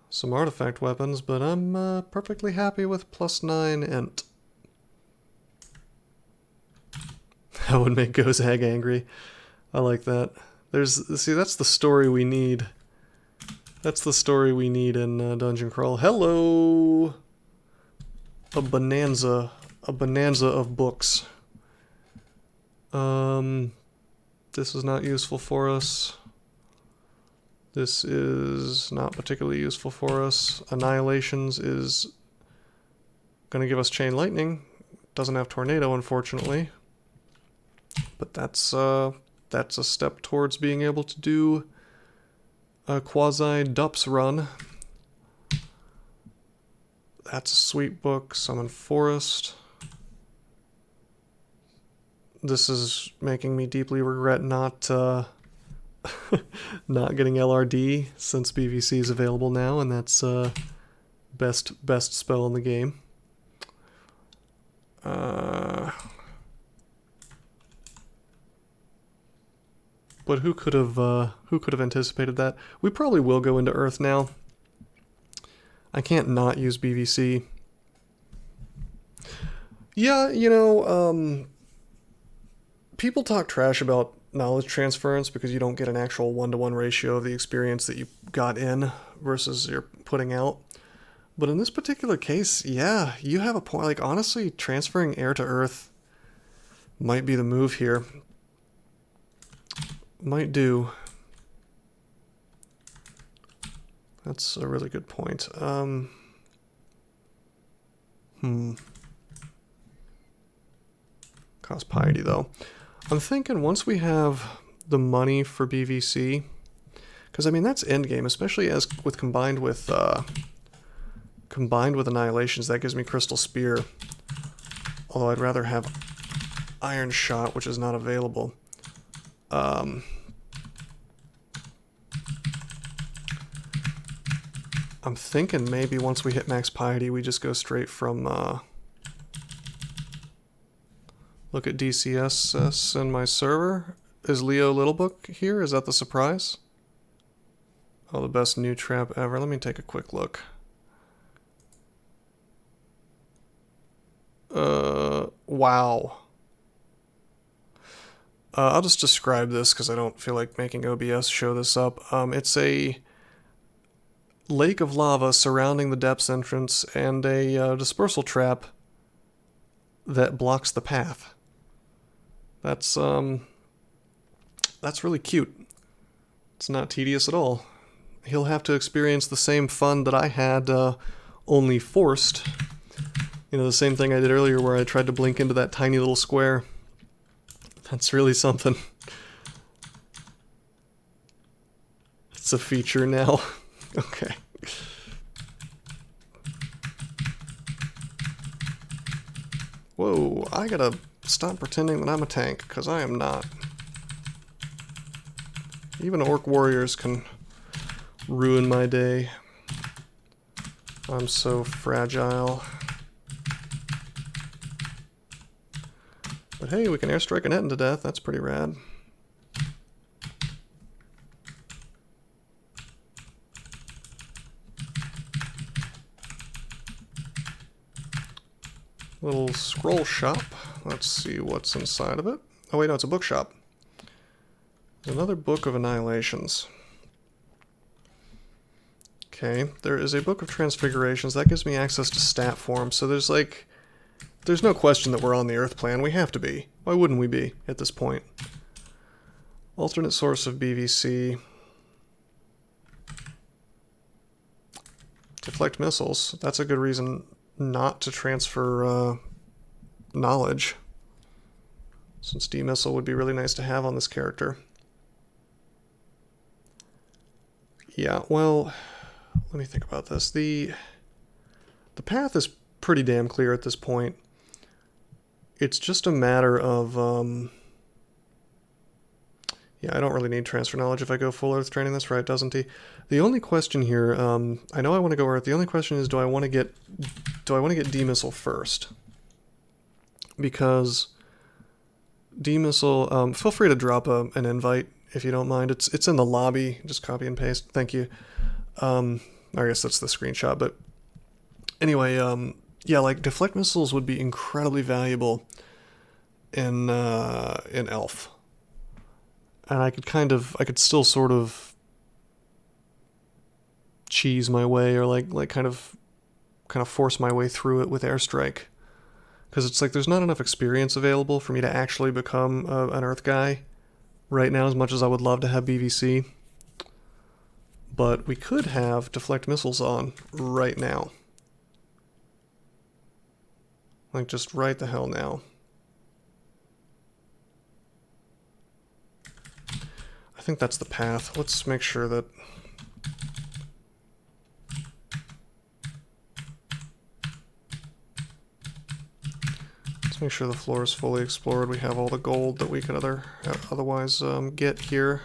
some artifact weapons, but I'm perfectly happy with +9 int. That would make Gozag angry. I like that. See, that's the story we need. That's the story we need in Dungeon Crawl. Hello! A bonanza of books. This is not useful for us. This is not particularly useful for us. Annihilations is going to give us Chain Lightning. Doesn't have Tornado, unfortunately. But that's a step towards being able to do a quasi-Dups run. That's a sweet book. Summon Forest. This is making me deeply regret not not getting LRD since BVC is available now, and that's best spell in the game. But who could have anticipated that? We probably will go into Earth now. I can't not use BVC. Yeah, you know, people talk trash about knowledge transference because you don't get an actual 1-to-1 ratio of the experience that you got in versus you're putting out. But in this particular case, yeah, you have a point. Like, honestly, transferring air to earth might be the move here. Might do. That's a really good point. Cost piety, though. I'm thinking once we have the money for BVC, because I mean that's endgame, especially as combined with annihilations. That gives me Crystal Spear. Although I'd rather have Iron Shot, which is not available. I'm thinking maybe once we hit max piety, we just go straight from look at DCSS in my server. Is Leo Littlebook here? Is that the surprise? Oh, the best new trap ever. Let me take a quick look. Wow. I'll just describe this because I don't feel like making OBS show this up. It's a lake of lava surrounding the depths entrance and a dispersal trap that blocks the path. That's really cute. It's not tedious at all. He'll have to experience the same fun that I had, only forced. You know, the same thing I did earlier where I tried to blink into that tiny little square. That's really something. It's a feature now. Okay. Whoa, I gotta stop pretending that I'm a tank, because I am not. Even orc warriors can ruin my day. I'm so fragile. But hey, we can airstrike an Etten to death. That's pretty rad. Little scroll shop. Let's see what's inside of it. Oh wait, no, it's a bookshop. Another book of annihilations. Okay, there is a book of transfigurations. That gives me access to stat form. So there's no question that we're on the Earth plan. We have to be. Why wouldn't we be at this point? Alternate source of BVC. Deflect missiles. That's a good reason not to transfer knowledge. Since D-missile would be really nice to have on this character. Yeah, well, let me think about this. The path is pretty damn clear at this point. It's just a matter of, yeah, I don't really need transfer knowledge if I go full Earth training. That's right, doesn't he? The only question here, I know I want to go Earth. The only question is, do I want to get D-missile first? Because D-missile, feel free to drop an invite if you don't mind. It's in the lobby. Just copy and paste. Thank you. I guess that's the screenshot, but anyway, yeah, like deflect missiles would be incredibly valuable in Elf. And I could still sort of cheese my way, or like kind of force my way through it with airstrike. Because it's like there's not enough experience available for me to actually become an Earth guy right now, as much as I would love to have BVC. But we could have deflect missiles on right now. Like, just right the hell now. I think that's the path. Let's make sure that... Let's make sure the floor is fully explored. We have all the gold that we could otherwise get here.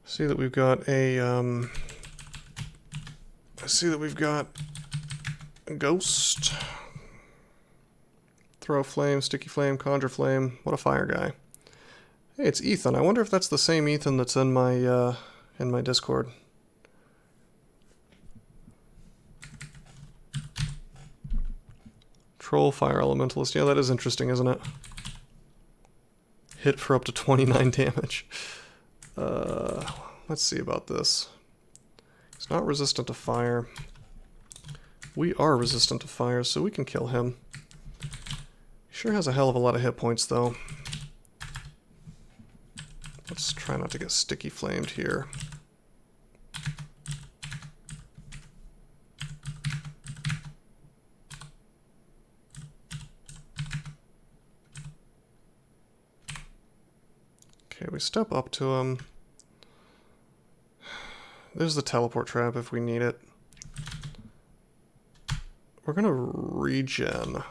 See that we've got a I see that we've got a ghost. Throw flame, sticky flame, conjure flame. What a fire guy. Hey, it's Ethan. I wonder if that's the same Ethan that's in my Discord. Troll, fire elementalist. Yeah, that is interesting, isn't it? Hit for up to 29 damage. Let's see about this. He's not resistant to fire. We are resistant to fire, so we can kill him. He sure has a hell of a lot of hit points, though. Let's try not to get sticky flamed here. Okay, we step up to him. There's the teleport trap if we need it. We're gonna regen.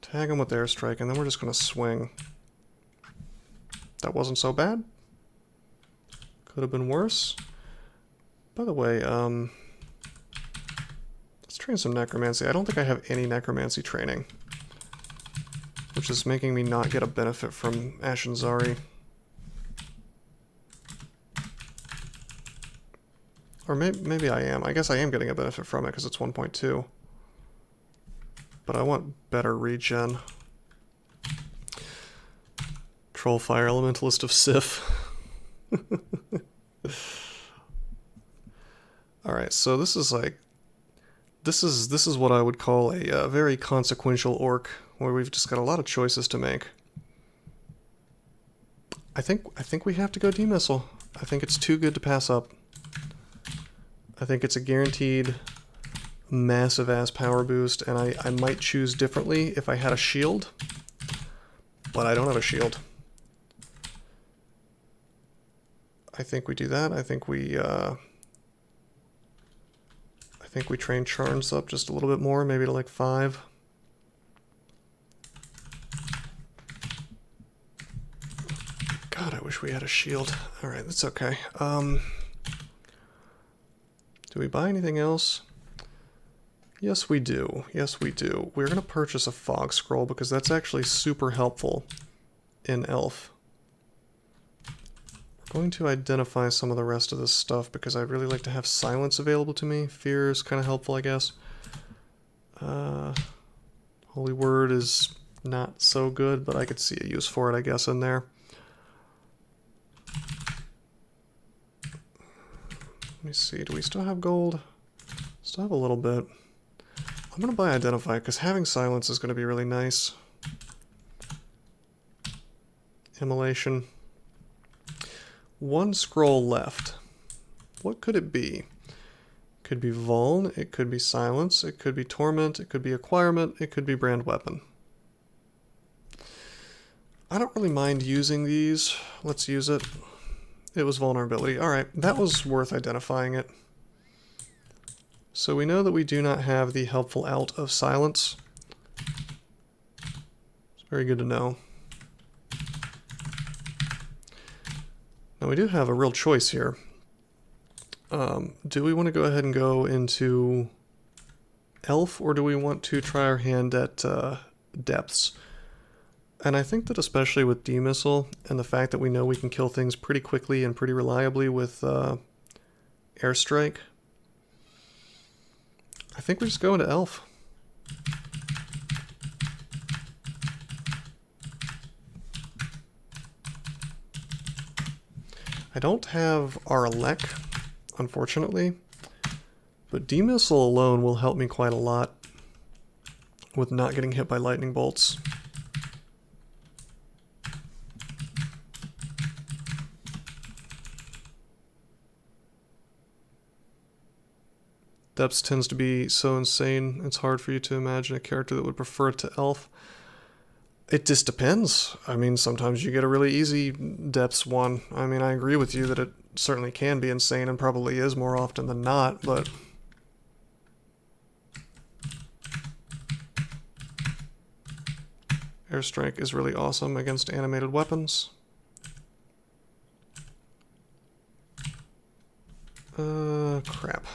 Tag him with airstrike, and then we're just gonna swing. That wasn't so bad. Could have been worse. By the way, let's train some necromancy. I don't think I have any necromancy training, which is making me not get a benefit from Ashenzari. Or maybe I am. I guess I am getting a benefit from it because it's 1.2. But I want better regen. Troll fire elementalist of Sif. Alright, so this is like... This is what I would call a very consequential orc, where we've just got a lot of choices to make. I think we have to go D-missile. I think it's too good to pass up. I think it's a guaranteed massive ass power boost, and I might choose differently if I had a shield, but I don't have a shield. I think we do that. I think we train Charms up just a little bit more, maybe to like 5. God, I wish we had a shield. Alright, that's okay. Do we buy anything else? Yes, we do. Yes, we do. We're going to purchase a fog scroll because that's actually super helpful in Elf. We're going to identify some of the rest of this stuff because I'd really like to have silence available to me. Fear is kind of helpful, I guess. Holy Word is not so good, but I could see a use for it, I guess, in there. Let me see, do we still have gold? Still have a little bit. I'm going to buy Identify, because having silence is going to be really nice. Immolation. 1 scroll left. What could it be? It could be Vuln, it could be Silence, it could be Torment, it could be Acquirement, it could be Brand Weapon. I don't really mind using these. Let's use it. It was Vulnerability. Alright, that was worth identifying it. So we know that we do not have the helpful alt of Silence. It's very good to know. Now we do have a real choice here. Do we want to go ahead and go into Elf, or do we want to try our hand at depths? And I think that especially with D-Missile and the fact that we know we can kill things pretty quickly and pretty reliably with Airstrike, I think we just go into Elf. I don't have our Elec, unfortunately, but D-Missile alone will help me quite a lot with not getting hit by lightning bolts. Depths tends to be so insane, it's hard for you to imagine a character that would prefer it to Elf. It just depends. I mean, sometimes you get a really easy Depths one. I mean, I agree with you that it certainly can be insane and probably is more often than not, but... Airstrike is really awesome against animated weapons. Crap.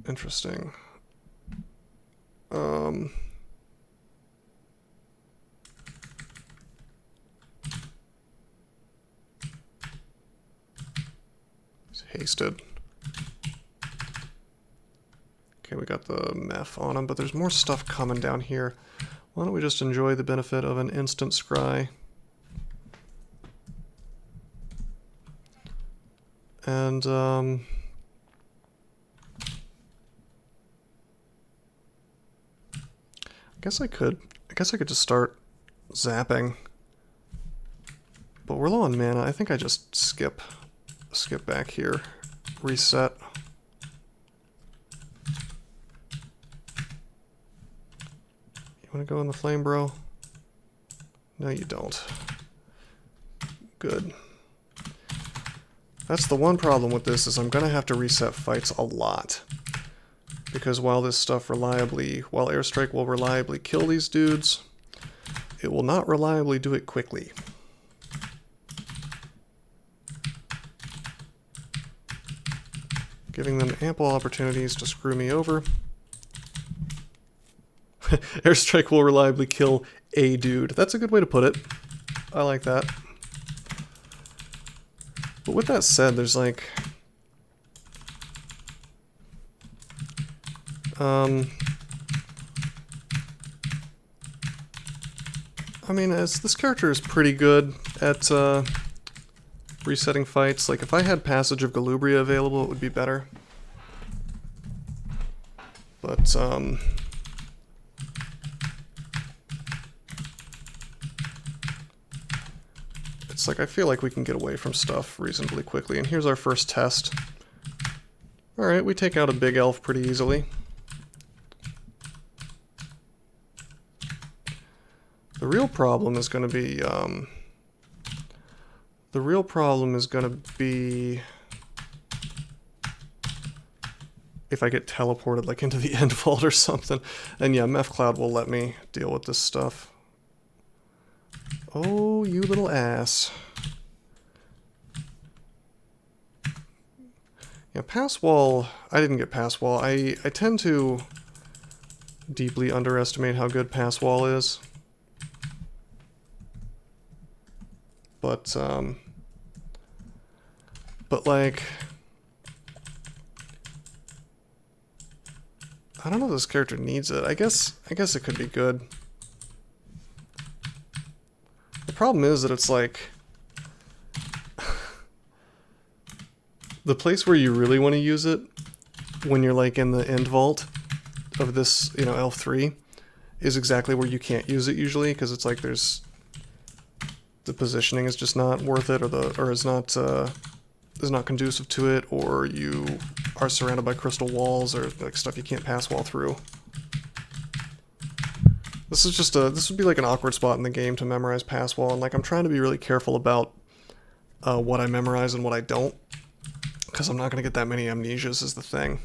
Interesting. He's hasted. Okay, we got the meth on him, but there's more stuff coming down here. Why don't we just enjoy the benefit of an instant scry? And, I guess I could just start zapping. But we're low on mana. I think I just skip back here. Reset. You wanna go in the flame, bro? No, you don't. Good. That's the one problem with this, is I'm gonna have to reset fights a lot. Because while this stuff while Airstrike will reliably kill these dudes, it will not reliably do it quickly. Giving them ample opportunities to screw me over. Airstrike will reliably kill a dude. That's a good way to put it. I like that. But with that said, there's like... I mean, this character is pretty good at resetting fights. Like, if I had Passage of Galubria available, it would be better. But, it's like, I feel like we can get away from stuff reasonably quickly. And here's our first test. Alright, we take out a big elf pretty easily. The real problem is going to be, if I get teleported like into the end vault or something. And yeah, Meth Cloud will let me deal with this stuff. Oh, you little ass. Yeah, pass wall, I didn't get pass wall. I tend to deeply underestimate how good pass wall is. But like, I don't know if this character needs it. I guess it could be good. The problem is that it's like, the place where you really want to use it, when you're like in the end vault of this, you know, Elf 3, is exactly where you can't use it usually, because it's like there's... the positioning is just not worth it, or is not conducive to it, or you are surrounded by crystal walls, or like stuff you can't pass wall through. This is just this would be like an awkward spot in the game to memorize pass wall, and like I'm trying to be really careful about what I memorize and what I don't, because I'm not going to get that many amnesias is the thing.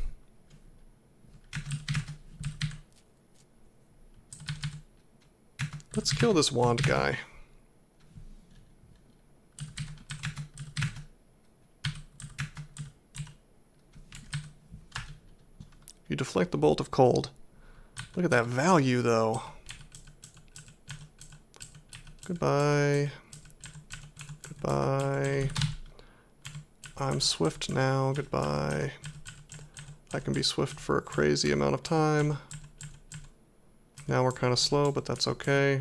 Let's kill this wand guy. deflect the bolt of cold. Look at that value, though. Goodbye. Goodbye. I'm swift now. Goodbye. I can be swift for a crazy amount of time. Now we're kind of slow, but that's okay.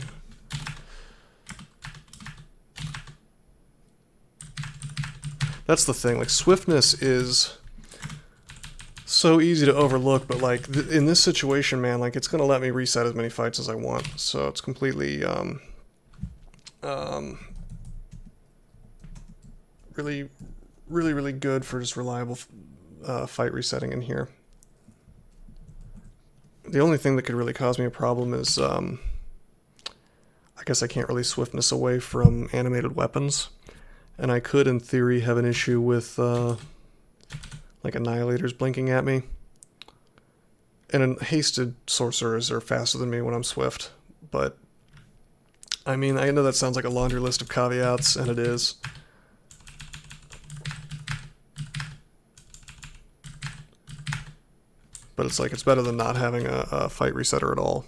That's the thing, like, swiftness is so easy to overlook, but, like, in this situation, man, like, it's gonna let me reset as many fights as I want, so it's completely, really good for just reliable fight resetting in here. The only thing that could really cause me a problem is, I guess I can't really swiftness away from animated weapons. And I could, in theory, have an issue with, like, annihilators blinking at me. And hasted sorcerers are faster than me when I'm swift. But, I mean, I know that sounds like a laundry list of caveats, and it is. But it's like, it's better than not having a fight resetter at all.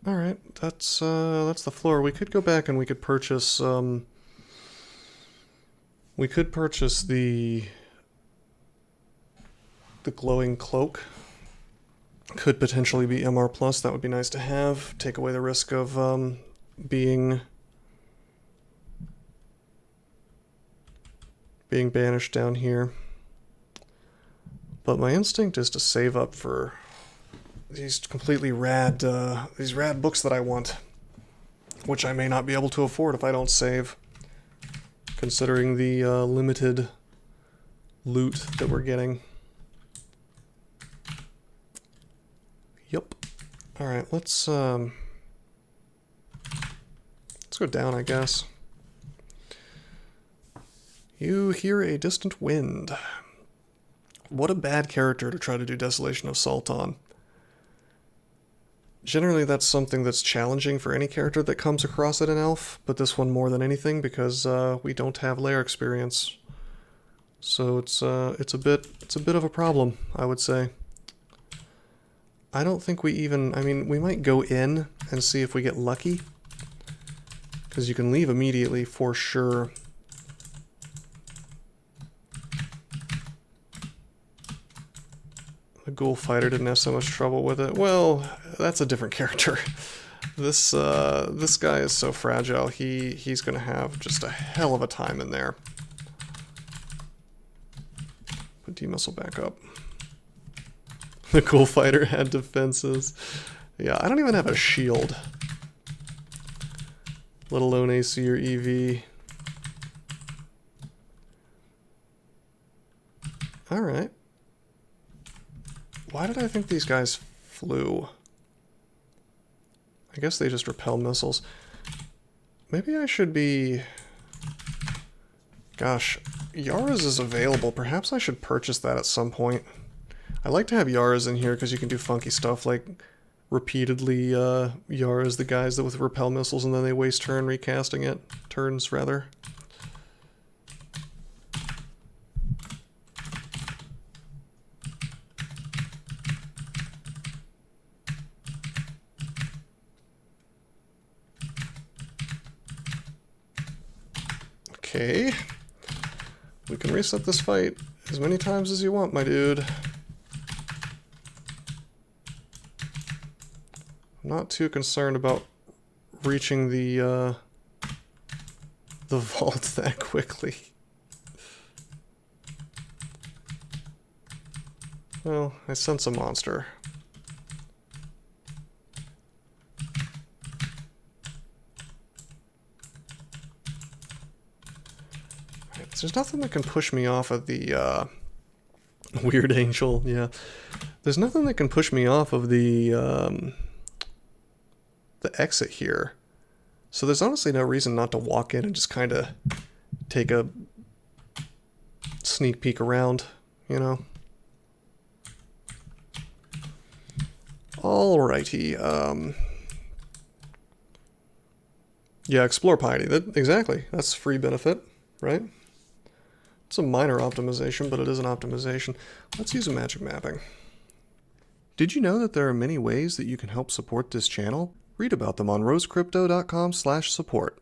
Alright, that's the floor. We could go back and we could purchase, the glowing cloak. Could potentially be MR+, that would be nice to have. Take away the risk of, being banished down here. But my instinct is to save up for these completely rad, these rad books that I want, which I may not be able to afford if I don't save, considering the limited loot that we're getting. Yup. All right, let's go down, I guess. You hear a distant wind. What a bad character to try to do Desolation of Salt on. Generally, that's something that's challenging for any character that comes across it in Elf, but this one more than anything because we don't have Lair experience. So it's a bit of a problem, I would say. I don't think we even, I mean, we might go in and see if we get lucky, because you can leave immediately for sure. The ghoul fighter didn't have so much trouble with it. Well, that's a different character. This guy is so fragile. He's gonna have just a hell of a time in there. Put D-Muscle back up. The ghoul fighter had defenses. Yeah, I don't even have a shield, let alone AC or EV. All right. Why did I think these guys flew? I guess they just repel missiles. Maybe I should be... Gosh, Yara's is available. Perhaps I should purchase that at some point. I like to have Yara's in here because you can do funky stuff like repeatedly Yara's the guys that with repel missiles and then they waste turns rather. Okay, we can reset this fight as many times as you want, my dude. I'm not too concerned about reaching the vault that quickly. Well, I sense a monster. There's nothing that can push me off of the Weird angel, yeah. There's nothing that can push me off of the exit here. So there's honestly no reason not to walk in and just kind of take a sneak peek around, you know? Alrighty, yeah, explore piety. Exactly. That's free benefit, right? It's a minor optimization, but it is an optimization. Let's use a magic mapping. Did you know that there are many ways that you can help support this channel? Read about them on rosecrypto.com/support.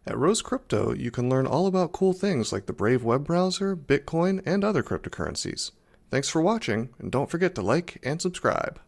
At Rose Crypto, you can learn all about cool things like the Brave web browser, Bitcoin, and other cryptocurrencies. Thanks for watching, and don't forget to like and subscribe.